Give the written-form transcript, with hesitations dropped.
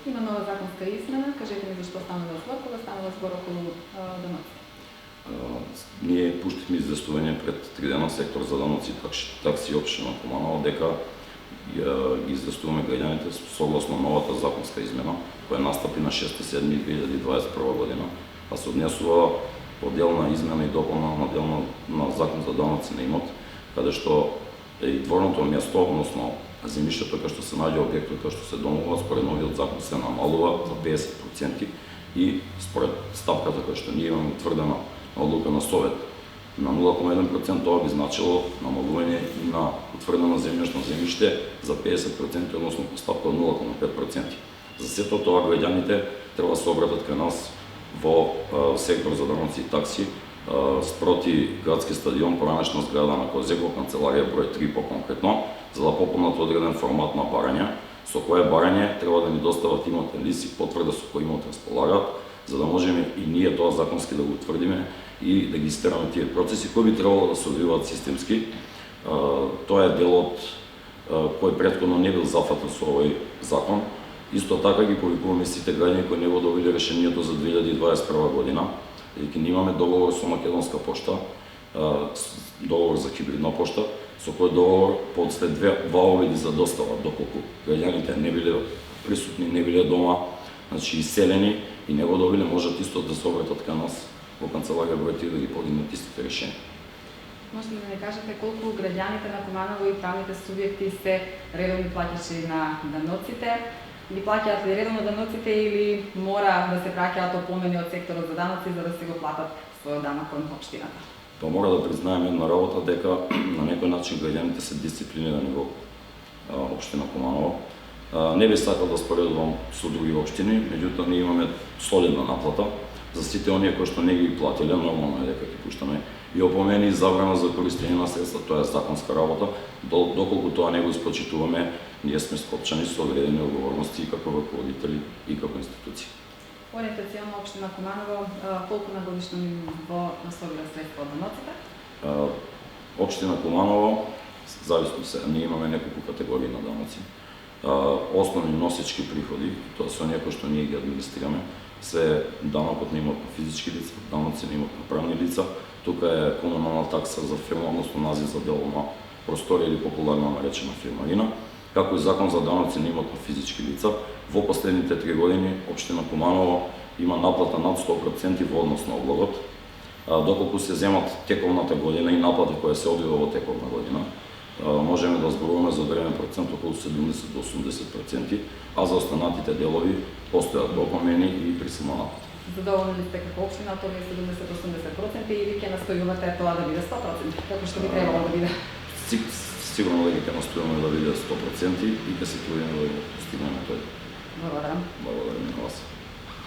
Има нова законска измена. Кажете ми зашто станува збор, кога станува збор околу даноци? Ние пуштихме известување пред 3 дена сектор за даноци такси општина Куманово дека ги известуваме граѓаните согласно новата законска измена која настапи на 6.7.2021 година, а се однесува одделна измена и дополна на закон за даноци на имот, каде што и дворното место, односно земјиштето кај што се наоѓа објектот кај што се домува, според новиот закон се намалува за 50% и според стапката која што ние имаме утврдена одлука на Совет на 0,1%, тоа би значило намалување и на утврдено земјиште за 50%, односно по стапка од 0,5%. За сето тоа граѓаните треба да се обратат кај нас во сектор за даноци и такси спроти градски стадион, поранешна зграда на Козево, канцеларија број 3 по-конкретно, за да пополнат одреден формат на барање, со кое барање треба да ни достават имотен лист и потврда со кој имот располагаат, за да можеме и ние тоа законски да го утврдиме и да ги истераме тие процеси кои би требало да се одвиваат системски. Тоа е делот кој претходно не бил зафатен со овој закон. Исто така ги повикуваме сите граѓани кои не го добиле решението за 2021 година, бидејќи ние имаме договор со Македонска пошта, договор за хибридна пошта, со кој договор след два обиди за достава, доколку граѓаните не биле присутни, не биле дома, значи иселени и не го добиле, можат исто да се обратат кај нас во канцеларија број 3 да ги подигнат истите решенија. Може ли да не кажете колку граѓаните на Куманово и правните субјекти се редовни плаќачи на даноците? Ги плаќаат ли редовно даноците или мора да се праќаат опомени од секторот за даноци за да се го платат својот данок кон општината? Па мора да признаеме една работа дека на некој начин граѓаните се дисциплинирани во општина Куманово. Не би сакал да споредувам со други општини, меѓутоа ние имаме солидна наплата за сите оние кои што не ги платиле, нормално е дека ги пуштаме и опомени и забрана за користење на средства, тоа е законска работа. Доколку тоа не го испочитуваме, ние сме скопчани со одредени одговорности и како раководители и како институции. Ориентацијално општина Куманово колку на годишно ниво собира средства од даноците? Општина Куманово, зависно се, ние имаме неколку категории на даноци. Основни носечки приходи, тоа се оние кои што ние ги администрираме, се данокот на имот на физички лица, даноци на имот на правни лица, тука е комунална такса за фирма, односно назив за деловна просторија или популарно наречена фирмарина, како и закон за даноци на имот на физички лица. Во последните 3 години општина Куманово има наплата над 100% во однос на облогот, доколку се земат тековната година и наплата која се одвива во тековна година, можеме да зборуваме за одреден процент околу 70 до 80%, а за останатите делови постојат допомени и присилна наплата. Задоволни ли сте како општина од овие 70-80% или ќе настојувате тоа да биде 100%, како што би требало да биде? Сигурно дека ќе настојуваме да биде 100% и ќе се трудиме да го постигнеме тој. Благодарам. Благодарам на вас.